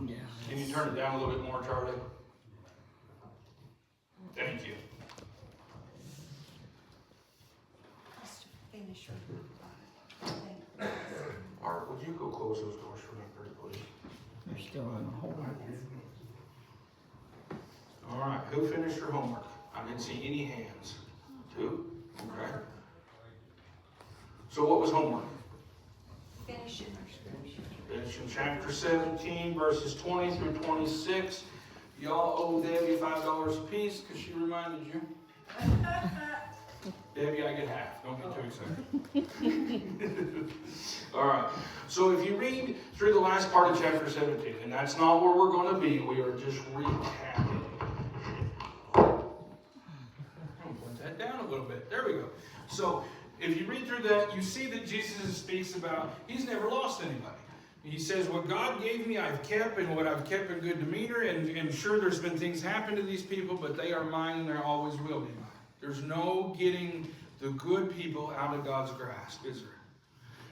Yeah. Can you turn it down a little bit more, Charlie? Thank you. Just finish your Art, would you go close those doors for me, pretty please? They're still in the hole. All right, who finished your homework? I didn't see any hands. 2? Okay. So what was homework? Finish your scripture. It's in chapter 17, verses 20 through 26. Y'all owe Debbie $5 a piece because she reminded you. Debbie, I get half. Don't get too excited. All right. So if you read through the last part of chapter 17, and that's not where we're going to be, we are just recapping. I'm going to put that down a little bit. There we go. So if you read through that, you see that Jesus speaks about he's never lost anybody. He says, what God gave me, I've kept, and what I've kept in good demeanor. And sure, there's been things happen to these people, but they are mine, and there always will be mine. There's no getting the good people out of God's grasp, is there?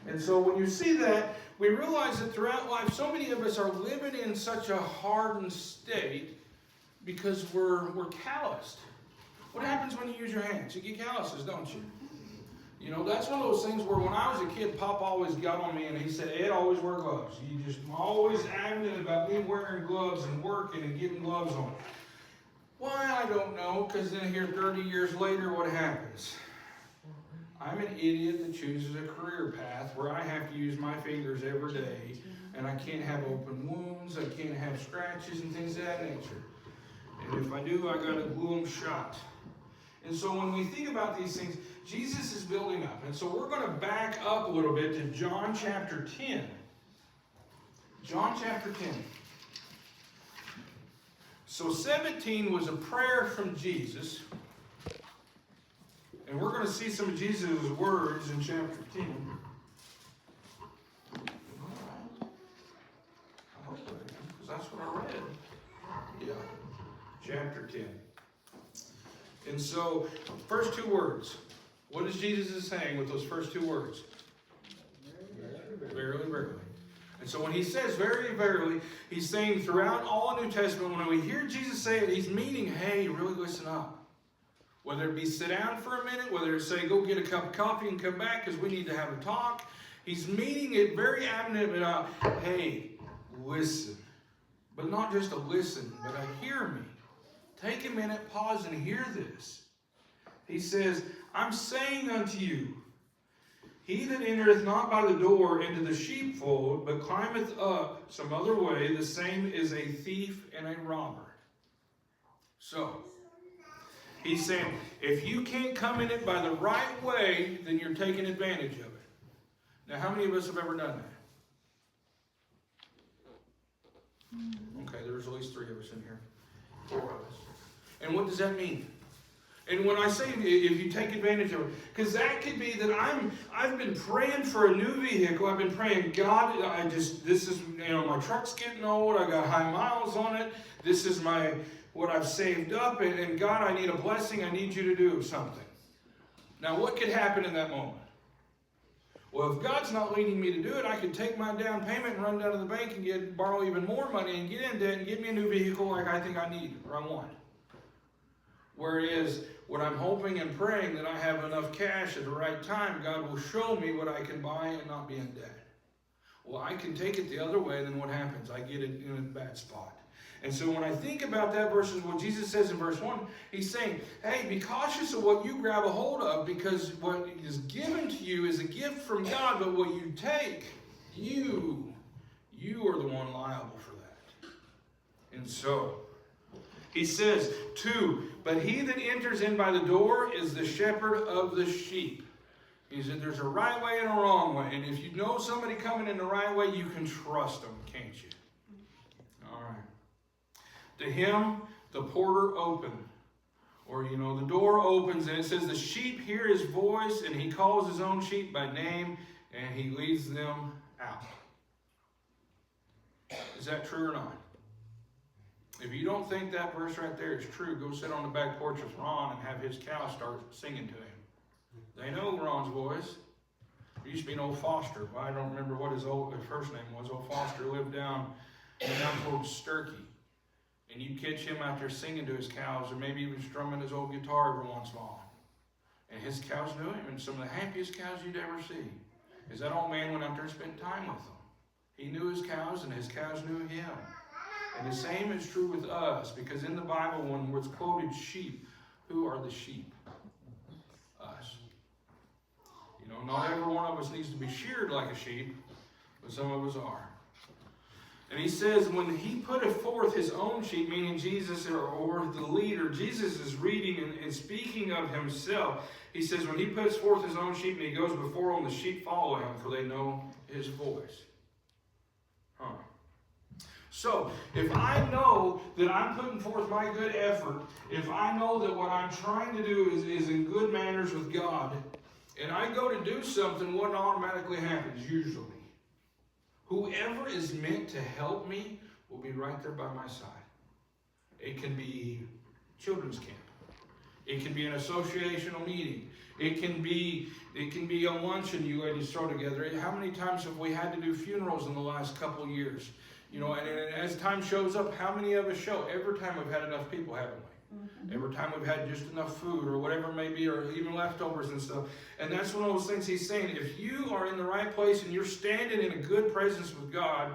And so when you see that, we realize that throughout life, so many of us are living in such a hardened state because we're calloused. What happens when you use your hands? You get calluses, don't you? You know, that's one of those things where when I was a kid, Pop always got on me and he said, Ed, always wear gloves. You just always adamant about me wearing gloves and working and getting gloves on. Why, I don't know, because then here 30 years later, what happens? I'm an idiot that chooses a career path where I have to use my fingers every day, and I can't have open wounds, I can't have scratches and things of that nature. And if I do, I gotta glue them shut. And so when we think about these things, Jesus is building up. And so we're going to back up a little bit to John chapter 10. John chapter 10. So 17 was a prayer from Jesus. And we're going to see some of Jesus' words in chapter 10. All right. I hope I am, because that's what I read. Yeah. Chapter 10. And so, first 2 words. What is Jesus saying with those first 2 words? Verily, verily. And so when he says verily, verily, he's saying throughout all the New Testament, when we hear Jesus say it, he's meaning, hey, really listen up. Whether it be sit down for a minute, whether it's say go get a cup of coffee and come back because we need to have a talk. He's meaning it very adamant about, hey, listen. But not just a listen, but a hear me. Take a minute, pause, and hear this. He says, I'm saying unto you, he that entereth not by the door into the sheepfold, but climbeth up some other way, the same is a thief and a robber. So, he's saying, if you can't come in it by the right way, then you're taking advantage of it. Now, how many of us have ever done that? Okay, there's at least 3 of us in here. 4 of us. And what does that mean? And when I say if you take advantage of it, because that could be that I've been praying for a new vehicle. I've been praying, God, this is, my truck's getting old. I got high miles on it. This is what I've saved up. And God, I need a blessing. I need you to do something. Now, what could happen in that moment? Well, if God's not leading me to do it, I could take my down payment and run down to the bank and borrow even more money and get in debt and get me a new vehicle like I think I need or I want. Whereas what I'm hoping and praying that I have enough cash at the right time, God will show me what I can buy and not be in debt. Well, I can take it the other way, then what happens? I get it in a bad spot. And so when I think about that versus what Jesus says in verse 1, he's saying, hey, be cautious of what you grab a hold of, because what is given to you is a gift from God, but what you take, you are the one liable for that. And so, he says, 2, but he that enters in by the door is the shepherd of the sheep. He said there's a right way and a wrong way. And if you know somebody coming in the right way, you can trust them, can't you? All right. To him, the porter opened. Or, the door opens and it says the sheep hear his voice and he calls his own sheep by name and he leads them out. Is that true or not? If you don't think that verse right there is true, go sit on the back porch with Ron and have his cow start singing to him. They know Ron's voice. There used to be an old Foster. Well, I don't remember what his first name was. Old Foster lived down and down towards Sturkey. And you catch him out there singing to his cows, or maybe even strumming his old guitar every once in a while. And his cows knew him, and some of the happiest cows you'd ever see. Is that old man went out there and spent time with them. He knew his cows, and his cows knew him. And the same is true with us, because in the Bible, when it's quoted sheep, who are the sheep? Us. You know, not every one of us needs to be sheared like a sheep, but some of us are. And he says, when he putteth forth his own sheep, meaning Jesus or the leader, Jesus is reading and speaking of himself. He says, when he puts forth his own sheep and he goes before them, the sheep follow him, for they know his voice. Huh. So, if I know that I'm putting forth my good effort, if I know that what I'm trying to do is in good manners with God, and I go to do something, what automatically happens? Usually, whoever is meant to help me will be right there by my side. It can be children's camp. It can be an associational meeting. It can be a luncheon you ladies throw together. How many times have we had to do funerals in the last couple of years? You know, and as time shows up, how many of us show? Every time we've had enough people, haven't we? Mm-hmm. Every time we've had just enough food or whatever it may be, or even leftovers and stuff. And that's one of those things he's saying. If you are in the right place and you're standing in a good presence with God,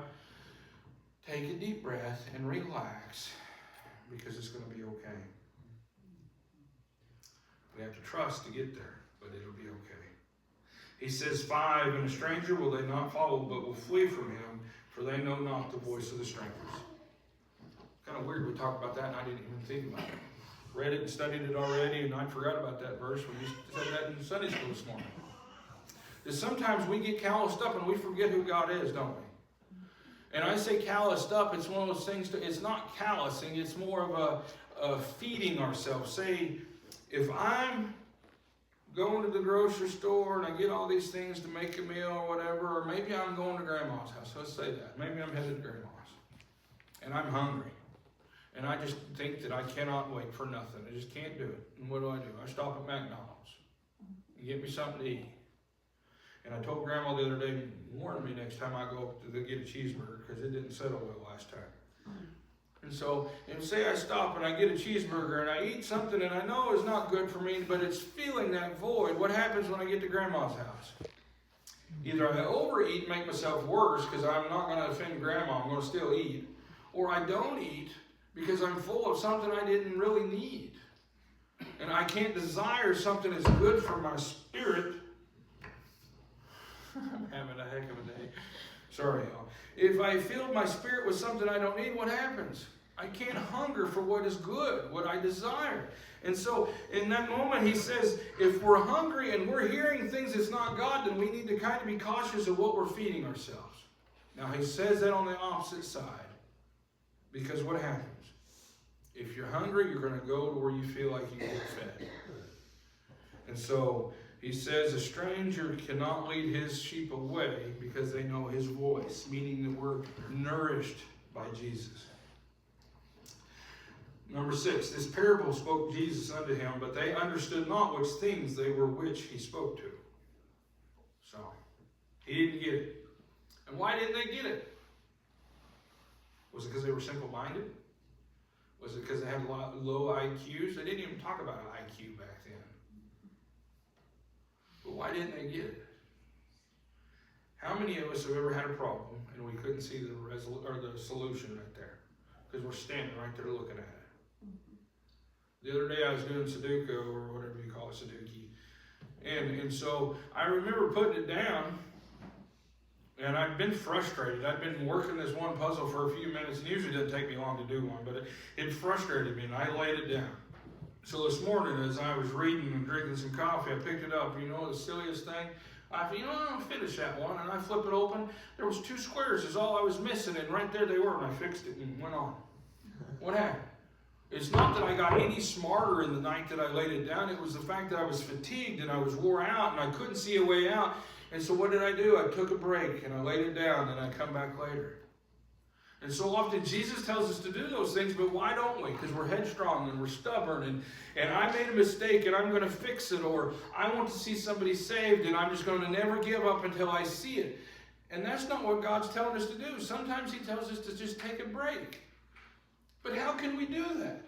take a deep breath and relax, because it's going to be okay. We have to trust to get there, but it'll be okay. He says, 5, and a stranger will they not follow, but will flee from him, for they know not the voice of the strangers. Kind of weird we talked about that and I didn't even think about it. Read it and studied it already, and I forgot about that verse when you said that in Sunday school this morning. That sometimes we get calloused up and we forget who God is, don't we? And I say calloused up, it's one of those things, it's not callousing, it's more of a feeding ourselves. Say, if I'm going to the grocery store and I get all these things to make a meal or whatever, or maybe I'm going to Grandma's house, let's say that. Maybe I'm headed to Grandma's, and I'm hungry. And I just think that I cannot wait for nothing. I just can't do it. And what do? I stop at McDonald's and get me something to eat. And I told Grandma the other day, warn me next time I go up to get a cheeseburger, because it didn't settle well last time. And so, and say I stop and I get a cheeseburger and I eat something and I know it's not good for me, but it's filling that void. What happens when I get to Grandma's house? Either I overeat and make myself worse because I'm not going to offend Grandma, I'm going to still eat. Or I don't eat because I'm full of something I didn't really need. And I can't desire something that's good for my spirit. I'm having a heck of a day. Sorry, y'all. If I fill my spirit with something I don't need, what happens? I can't hunger for what is good, what I desire. And so in that moment he says, if we're hungry and we're hearing things that's not God, then we need to kind of be cautious of what we're feeding ourselves. Now he says that on the opposite side. Because what happens? If you're hungry, you're going to go to where you feel like you get fed. And so he says, a stranger cannot lead his sheep away because they know his voice, meaning that we're nourished by Jesus. Number 6, this parable spoke Jesus unto him, but they understood not which things they were which he spoke to. So, he didn't get it. And why didn't they get it? Was it because they were simple-minded? Was it because they had low IQs? They didn't even talk about IQ back then. But why didn't they get it? How many of us have ever had a problem and we couldn't see the solution right there? Because we're standing right there looking at it. The other day I was doing Sudoku, or whatever you call it, Sudoku. And so I remember putting it down, and I'd been frustrated. I'd been working this one puzzle for a few minutes, and usually it doesn't take me long to do one, but it frustrated me, and I laid it down. So this morning, as I was reading and drinking some coffee, I picked it up. You know, the silliest thing? I thought, I'm going to finish that one. And I flip it open. There was 2 squares is all I was missing, and right there they were, and I fixed it and went on. What happened? It's not that I got any smarter in the night that I laid it down. It was the fact that I was fatigued and I was wore out and I couldn't see a way out. And so what did I do? I took a break and I laid it down and I come back later. And so often Jesus tells us to do those things, but why don't we? Because we're headstrong and we're stubborn and I made a mistake and I'm going to fix it, or I want to see somebody saved and I'm just going to never give up until I see it. And that's not what God's telling us to do. Sometimes he tells us to just take a break. But how can we do that?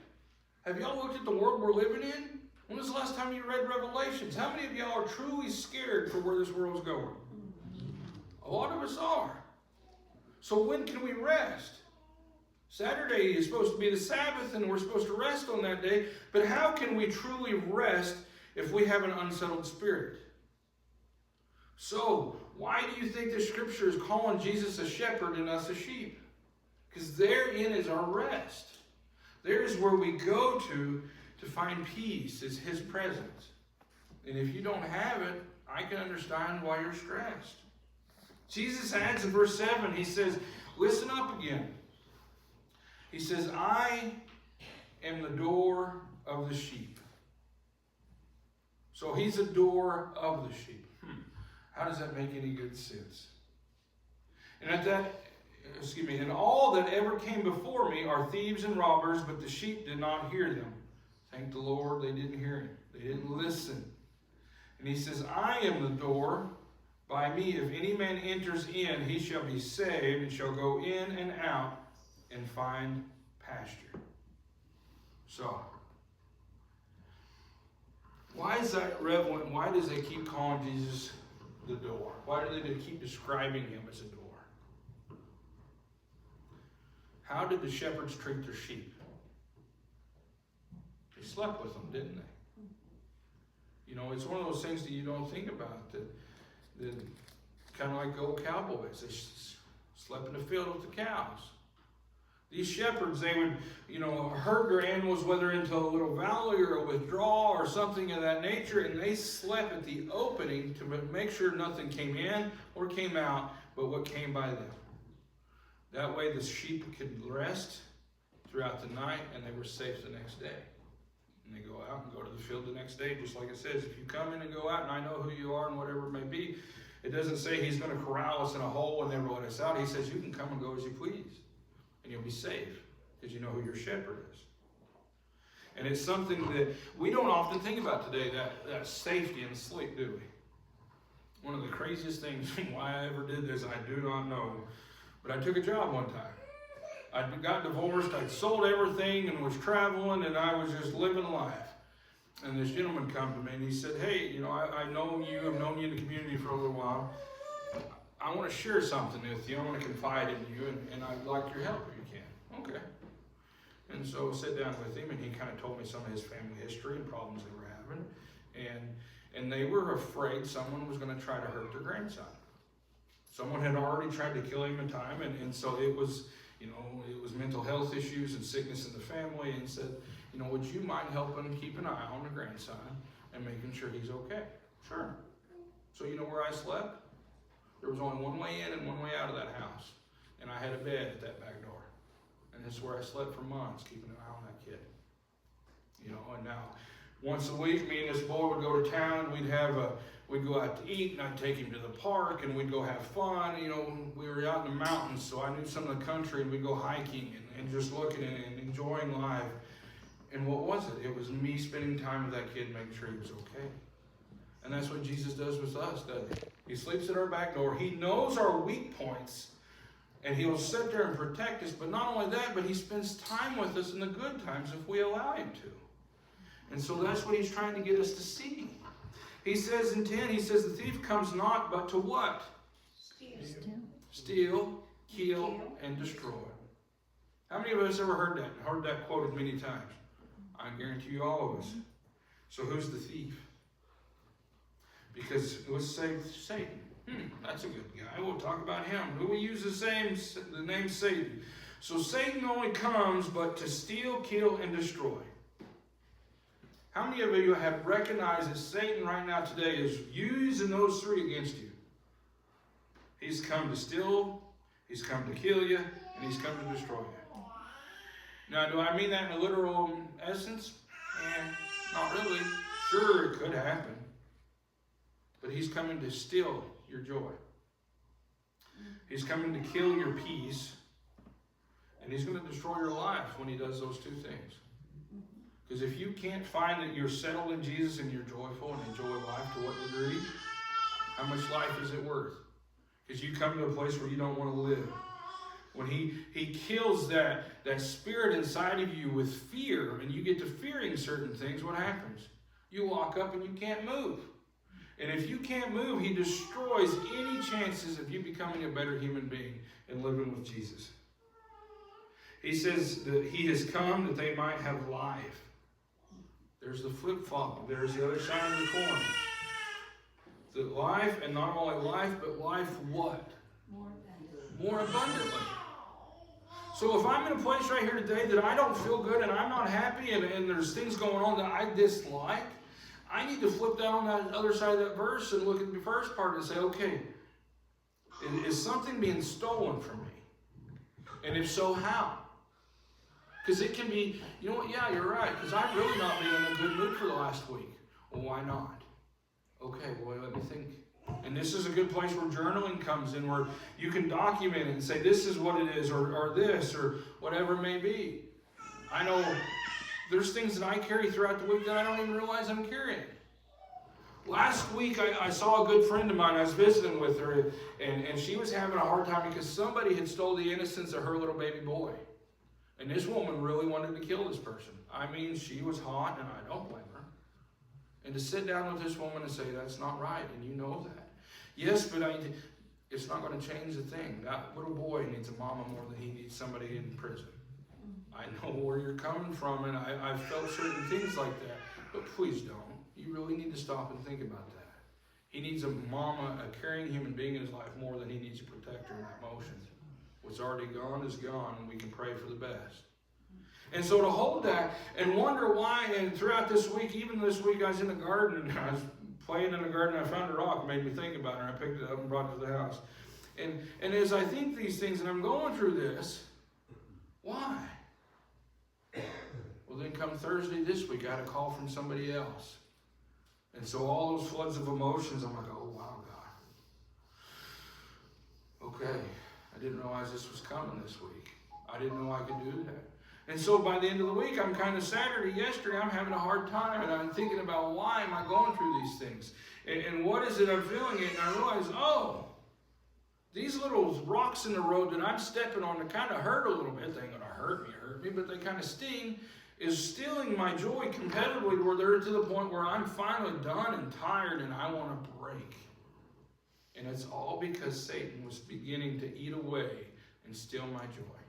Have y'all looked at the world we're living in? When was the last time you read Revelations? How many of y'all are truly scared for where this world's going? A lot of us are. So when can we rest? Saturday is supposed to be the Sabbath and we're supposed to rest on that day. But how can we truly rest if we have an unsettled spirit? So, why do you think the scripture is calling Jesus a shepherd and us a sheep? Because therein is our rest. There is where we go to find peace, is his presence. And if you don't have it, I can understand why you're stressed. Jesus adds in verse 7, he says, listen up again. He says, I am the door of the sheep. So he's the door of the sheep. How does that make any good sense? And all that ever came before me are thieves and robbers, but the sheep did not hear them. Thank the Lord, they didn't hear him. They didn't listen. And he says, I am the door. By me, if any man enters in, he shall be saved, and shall go in and out and find pasture. So, why is that relevant? Why does they keep calling Jesus the door? Why do they keep describing him as a door? How did the shepherds treat their sheep? They slept with them, didn't they? You know, it's one of those things that you don't think about, that kind of like old cowboys. They slept in the field with the cows. These shepherds, they would, herd their animals, whether into a little valley or a withdrawal or something of that nature, and they slept at the opening to make sure nothing came in or came out, but what came by them. That way the sheep could rest throughout the night, and they were safe the next day. And they go out and go to the field the next day, just like it says, if you come in and go out, and I know who you are and whatever it may be, it doesn't say he's going to corral us in a hole and never let us out. He says you can come and go as you please, and you'll be safe, because you know who your shepherd is. And it's something that we don't often think about today, that safety and sleep, do we? One of the craziest things, why I ever did this, I do not know. But I took a job one time. I got divorced, I'd sold everything and was traveling, and I was just living life. And this gentleman come to me and he said, hey, I know you, I've known you in the community for a little while. I want to share something with you, I want to confide in you, and I'd like your help if you can. Okay. And so I sat down with him, and he kind of told me some of his family history and problems they were having. And they were afraid someone was going to try to hurt their grandson. Someone had already tried to kill him in time, and so it was, it was mental health issues and sickness in the family, and said, would you mind helping keep an eye on the grandson and making sure he's okay? Sure. So you know where I slept? There was only one way in and one way out of that house, and I had a bed at that back door, and this is where I slept for months, keeping an eye on that kid. And now, once a week, me and this boy would go to town, we'd go out to eat, and I'd take him to the park, and we'd go have fun. We were out in the mountains, so I knew some of the country, and we'd go hiking and just looking and enjoying life. And what was it? It was me spending time with that kid, making sure he was okay. And that's what Jesus does with us, doesn't he? He sleeps at our back door. He knows our weak points, and he'll sit there and protect us. But not only that, but he spends time with us in the good times if we allow him to. And so that's what he's trying to get us to see. He says in 10, he says, the thief comes not but to what? Steal, kill, and destroy. How many of us ever heard that quoted many times? I guarantee you all of us. So who's the thief? Because it was Satan. That's a good guy. We'll talk about him. Who will use the name Satan? So Satan only comes but to steal, kill, and destroy. How many of you have recognized that Satan right now today is using those three against you? He's come to steal, he's come to kill you, and he's come to destroy you. Now, do I mean that in a literal essence? Not really. Sure, it could happen. But he's coming to steal your joy. He's coming to kill your peace. And he's going to destroy your life when he does those two things. Because if you can't find that you're settled in Jesus and you're joyful and enjoy life, to what degree? How much life is it worth? Because you come to a place where you don't want to live. When he kills that spirit inside of you with fear, and you get to fearing certain things, what happens? You walk up and you can't move. And if you can't move, he destroys any chances of you becoming a better human being and living with Jesus. He says that he has come that they might have life. There's the flip-flop. There's the other side of the coin. The life, and not only life, but life what? More abundantly. So if I'm in a place right here today that I don't feel good and I'm not happy and there's things going on that I dislike, I need to flip that on that other side of that verse and look at the first part and say, okay, is something being stolen from me? And if so, how? Because it can be, you know what, yeah, you're right, because I've really not been in a good mood for the last week. Well, why not? Okay, well, let me think. And this is a good place where journaling comes in, where you can document it and say, this is what it is, or this, or whatever it may be. I know there's things that I carry throughout the week that I don't even realize I'm carrying. Last week, I saw a good friend of mine. I was visiting with her, and she was having a hard time because somebody had stole the innocence of her little baby boy. And this woman really wanted to kill this person. I mean, she was hot, and I don't blame her. And to sit down with this woman and say, that's not right, and you know that. Yes, but it's not going to change the thing. That little boy needs a mama more than he needs somebody in prison. I know where you're coming from, and I've felt certain things like that. But please don't. You really need to stop and think about that. He needs a mama, a caring human being in his life more than he needs a protector in that motion. What's already gone is gone, and we can pray for the best. And so to hold that and wonder why, and throughout this week, even this week, I was in the garden, and I was playing in the garden, and I found a rock, and made me think about it, and I picked it up and brought it to the house. And as I think these things, and I'm going through this, why? Well, then come Thursday this week, I had a call from somebody else. And so all those floods of emotions, I'm like, oh, wow, God. Okay. I didn't realize this was coming this week. I didn't know I could do that. And so by the end of the week, I'm kind of yesterday, I'm having a hard time, and I'm thinking about why am I going through these things? And what is it I'm feeling it? And I realize, oh, these little rocks in the road that I'm stepping on that kind of hurt a little bit, they ain't going to hurt me, but they kind of sting, is stealing my joy competitively where they're to the point where I'm finally done and tired and I want to break. And it's all because Satan was beginning to eat away and steal my joy.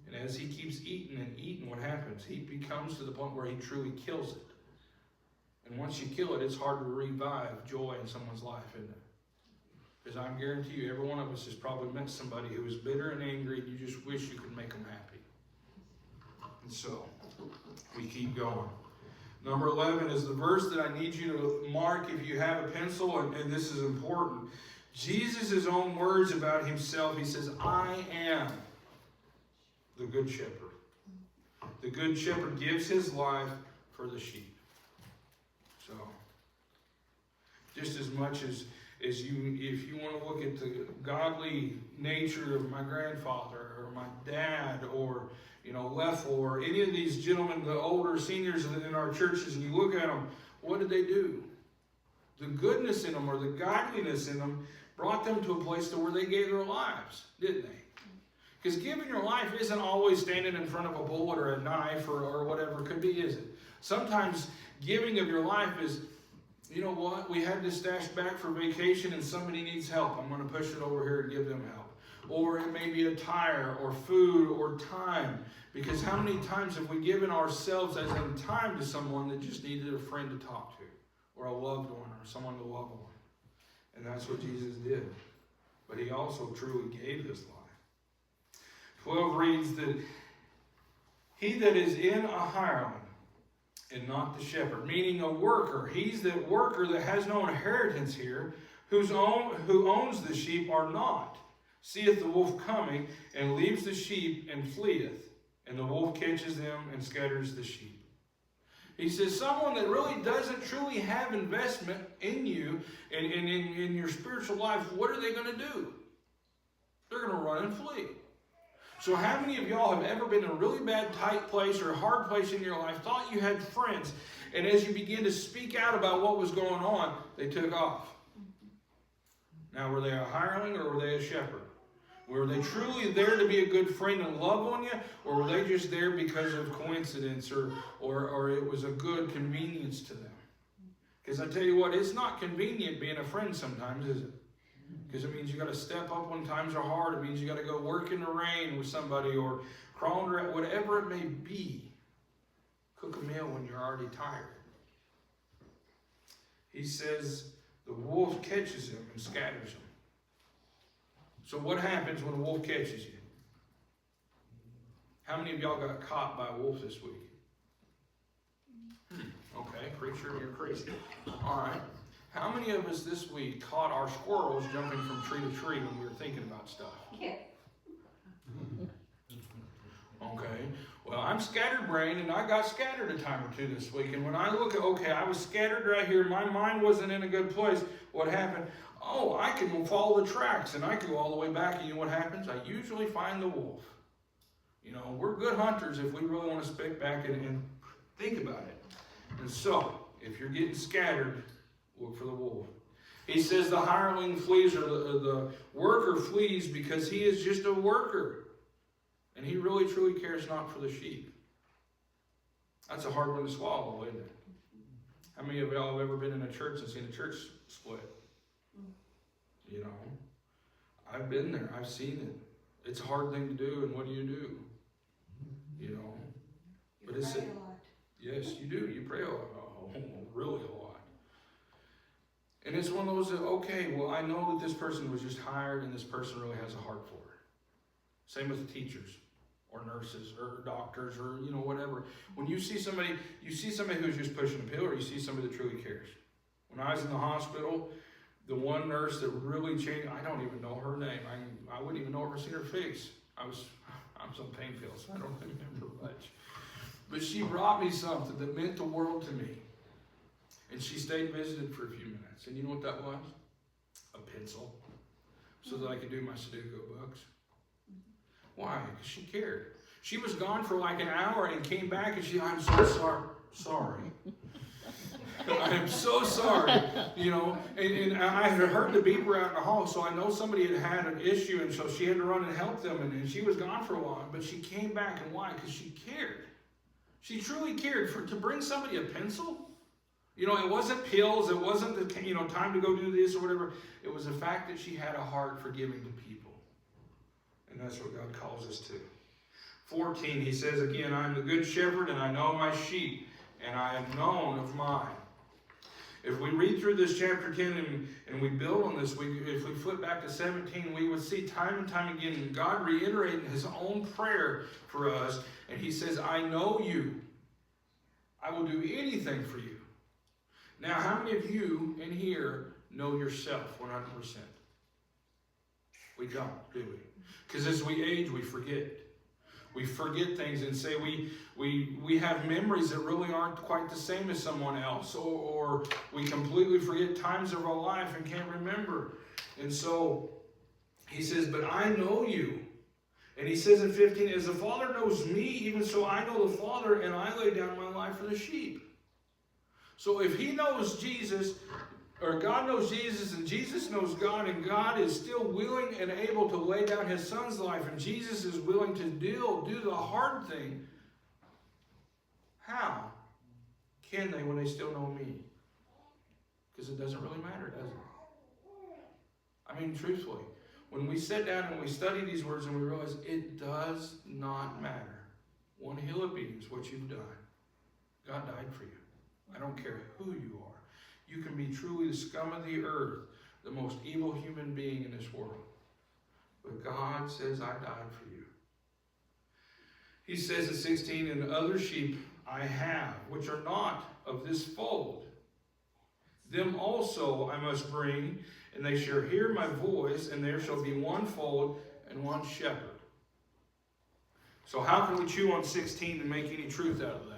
And as he keeps eating and eating, what happens? He becomes to the point where he truly kills it. And once you kill it, it's hard to revive joy in someone's life, isn't it? Because I guarantee you, every one of us has probably met somebody who is bitter and angry, and you just wish you could make them happy. And so, we keep going. Number 11 is the verse that I need you to mark if you have a pencil, and this is important. Jesus' own words about himself, he says, I am the good shepherd. The good shepherd gives his life for the sheep. So, just as much as you, if you want to look at the godly nature of my grandfather or my dad or Leffel, or any of these gentlemen, the older seniors in our churches, and you look at them, what did they do? The goodness in them or the godliness in them brought them to a place to where they gave their lives, didn't they? Because giving your life isn't always standing in front of a bullet or a knife or whatever it could be, is it? Sometimes giving of your life is, you know what, we had this stashed back for vacation and somebody needs help. I'm going to push it over here and give them help. Or it may be a tire or food or time. Because how many times have we given ourselves as in time to someone that just needed a friend to talk to, or a loved one, or someone to love on? And that's what Jesus did. But he also truly gave his life. 12 reads that he that is in a hireling and not the shepherd, meaning a worker, he's the worker that has no inheritance here, who owns the sheep are not, seeth the wolf coming, and leaves the sheep and fleeth. And the wolf catches them and scatters the sheep. He says someone that really doesn't truly have investment in you and in your spiritual life, what are they going to do? They're going to run and flee. So how many of y'all have ever been in a really bad, tight place or a hard place in your life, thought you had friends, and as you begin to speak out about what was going on, they took off? Now, were they a hireling or were they a shepherd? Were they truly there to be a good friend and love on you, or were they just there because of coincidence or it was a good convenience to them? Because I tell you what, it's not convenient being a friend sometimes, is it? Because it means you got to step up when times are hard. It means you got to go work in the rain with somebody or crawl under, whatever it may be. Cook a meal when you're already tired. He says the wolf catches him and scatters him. So what happens when a wolf catches you? How many of y'all got caught by a wolf this week? Okay, preacher, you're crazy. All right. How many of us this week caught our squirrels jumping from tree to tree when we were thinking about stuff? Yeah. Okay. Well, I'm scatterbrained, and I got scattered a time or two this week. And when I look at, okay, I was scattered right here. My mind wasn't in a good place. What happened? Oh, I can follow the tracks, and I can go all the way back. And you know what happens? I usually find the wolf. You know, we're good hunters if we really want to stick back and think about it. And so, if you're getting scattered, look for the wolf. He says the hireling flees, or the worker flees, because he is just a worker. And he really, truly cares not for the sheep. That's a hard one to swallow, isn't it? How many of y'all have ever been in a church and seen a church split? You know, I've been there. I've seen it. It's a hard thing to do, and what do? You know, You but it's pray a lot. yes, you do. You pray a lot, really a lot. And it's one of those that, okay, well, I know that this person was just hired, and this person really has a heart for it. Same with the teachers, or nurses, or doctors, or you know, whatever. When you see somebody who's just pushing a pill, or you see somebody that truly cares. When I was in the hospital, the one nurse that really changed, I don't even know her name. I wouldn't even know if I seen her face. I'm on pain pills, so I don't remember much. But she brought me something that meant the world to me. And she stayed visited for a few minutes. And you know what that was? A pencil. So that I could do my Sudoku books. Why? Because she cared. She was gone for like an hour and came back and I'm so sorry. I am so sorry, you know, and I had heard the beeper out in the hall, so I know somebody had an issue, and so she had to run and help them, and she was gone for a while, but she came back, and why? Because she cared. She truly cared. To bring somebody a pencil, you know, it wasn't pills, it wasn't the, you know, time to go do this or whatever. It was the fact that she had a heart for giving to people, and that's what God calls us to. 14, he says again, I am the good shepherd, and I know my sheep, and I am known of mine. If we read through this chapter 10 and we build on this, if we flip back to 17, we would see time and time again God reiterating his own prayer for us. And he says, I know you. I will do anything for you. Now, how many of you in here know yourself 100%? We don't, do we? Because as we age, we forget. We forget things and say we have memories that really aren't quite the same as someone else. Or we completely forget times of our life and can't remember. And so he says, but I know you. And he says in 15, as the Father knows me, even so I know the Father, and I lay down my life for the sheep. So if he knows Jesus, or God knows Jesus, and Jesus knows God, and God is still willing and able to lay down his son's life, and Jesus is willing to do the hard thing, how can they when they still know me? Because it doesn't really matter, does it? I mean, truthfully, when we sit down and we study these words and we realize it does not matter. One hill of beans, what you've done. God died for you. I don't care who you are. You can be truly the scum of the earth, the most evil human being in this world. But God says, I died for you. He says in 16, and other sheep I have, which are not of this fold. Them also I must bring, and they shall hear my voice, and there shall be one fold and one shepherd. So how can we chew on 16 and make any truth out of that?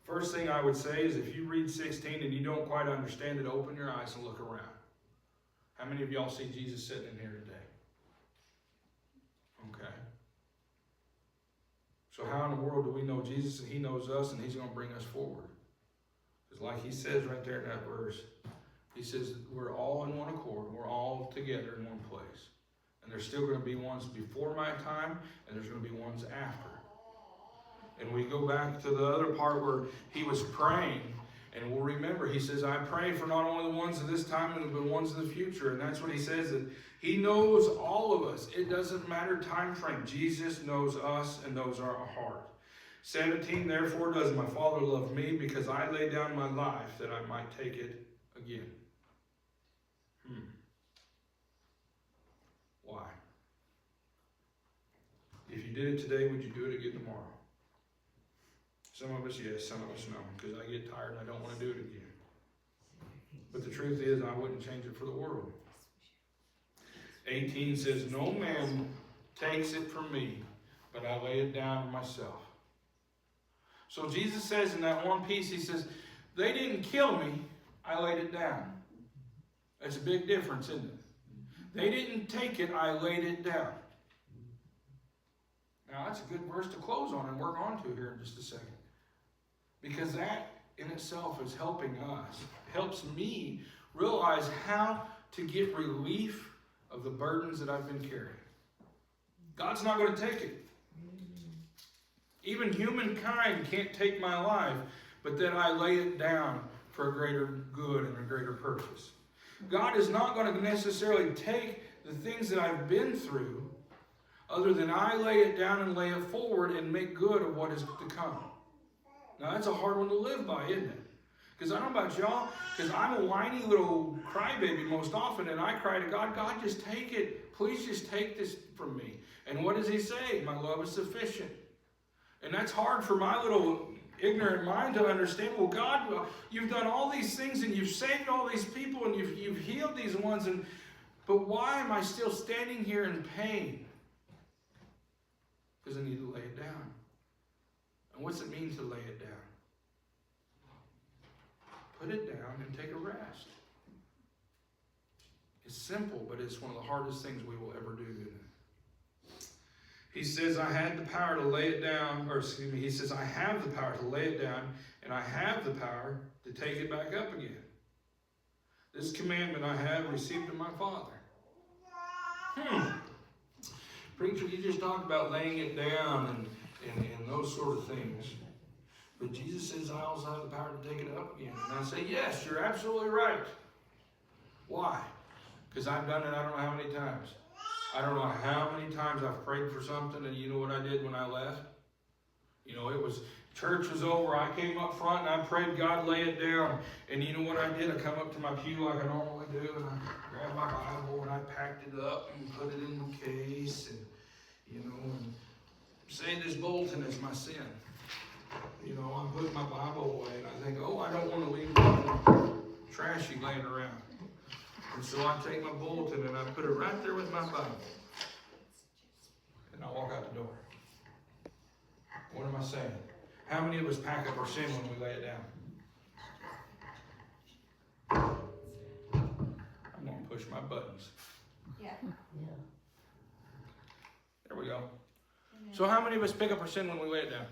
First thing I would say is if you read 16 and you don't quite understand it, open your eyes and look around. How many of y'all see Jesus sitting in here today? Okay. So how in the world do we know Jesus and he knows us and he's going to bring us forward? Because like he says right there in that verse, He says we're all in one accord. We're all together in one place. And there's still going to be ones before my time, and there's going to be ones after. And we go back to the other part where he was praying, and we'll remember, he says, I pray for not only the ones of this time, but the ones of the future. And that's what he says, that he knows all of us. It doesn't matter time frame. Jesus knows us and knows our heart. 17, therefore does my Father love me, because I lay down my life that I might take it again. Why? If you did it today, would you do it again tomorrow? Some of us, yes. Some of us, no. Because I get tired and I don't want to do it again. But the truth is, I wouldn't change it for the world. 18 says, no man takes it from me, but I lay it down myself. So Jesus says in that one piece, he says, they didn't kill me, I laid it down. That's a big difference, isn't it? They didn't take it, I laid it down. Now that's a good verse to close on and work on to here in just a second. Because that in itself is helping us. It helps me realize how to get relief of the burdens that I've been carrying. God's not going to take it. Even humankind can't take my life, but then I lay it down for a greater good and a greater purpose. God is not going to necessarily take the things that I've been through, other than I lay it down and lay it forward and make good of what is to come. Now that's a hard one to live by, isn't it? Because I don't know about y'all, because I'm a whiny little crybaby most often, and I cry to God, God, just take it. Please just take this from me. And what does he say? My love is sufficient. And that's hard for my little ignorant mind to understand. Well, God, you've done all these things, and you've saved all these people, and you've healed these ones, but why am I still standing here in pain? Because I need to lay it down. And what's it mean to lay it down? Put it down and take a rest. It's simple, but it's one of the hardest things we will ever do, isn't it? He says, I had the power to lay it down, he says, I have the power to lay it down, and I have the power to take it back up again. This commandment I have received of my Father. Preacher, you just talked about laying it down and those sort of things. But Jesus says, I also have the power to take it up again. And I say, yes, you're absolutely right. Why? Because I've done it I don't know how many times. I don't know how many times I've prayed for something, and you know what I did when I left? You know, church was over, I came up front and I prayed God lay it down. And you know what I did? I come up to my pew like I normally do, and I grabbed my Bible and I packed it up and put it in the case, and and say this bulletin is my sin. I'm putting my Bible away, and I think, I don't want to leave nothing trashy laying around. And so I take my bulletin and I put it right there with my Bible. And I walk out the door. What am I saying? How many of us pack up our sin when we lay it down? I'm going to push my buttons. Yeah. There we go. So how many of us pick up our sin when we lay it down?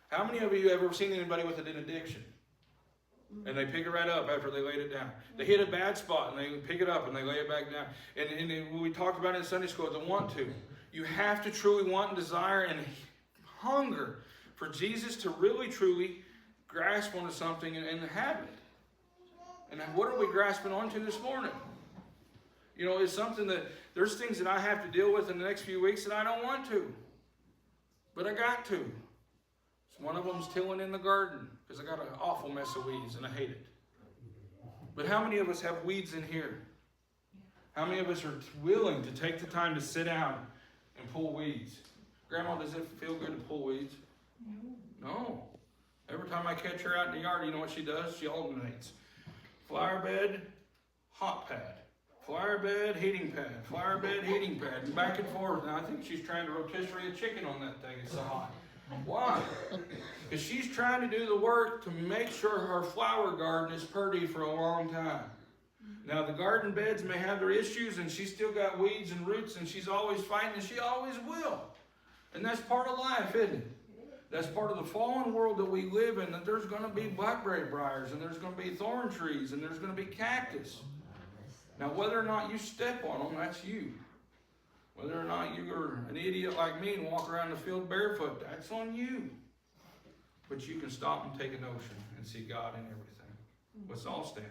How many of you have ever seen anybody with an addiction? And they pick it right up after they laid it down. They hit a bad spot and they pick it up and they lay it back down. And we talked about it in Sunday school, the want to. You have to truly want and desire and hunger for Jesus to really, truly grasp onto something and have it. And what are we grasping onto this morning? It's something that there's things that I have to deal with in the next few weeks that I don't want to. But I got to. One of them's tilling in the garden because I got an awful mess of weeds and I hate it. But how many of us have weeds in here? How many of us are willing to take the time to sit down and pull weeds? Grandma, does it feel good to pull weeds? No. Every time I catch her out in the yard, you know what she does? She alternates. Flower bed, hot pad. Flower bed, heating pad. Flower bed, heating pad. And back and forth. Now I think she's trying to rotisserie a chicken on that thing. It's so hot. Why? Because she's trying to do the work to make sure her flower garden is pretty for a long time. Now the garden beds may have their issues, and she's still got weeds and roots, and she's always fighting, and she always will. And that's part of life, isn't it? That's part of the fallen world that we live in, that there's going to be blackberry briars, and there's going to be thorn trees, and there's going to be cactus. Now, whether or not you step on them, that's you. Whether or not you're an idiot like me and walk around the field barefoot, that's on you. But you can stop and take a notion and see God in everything. Let's all stand.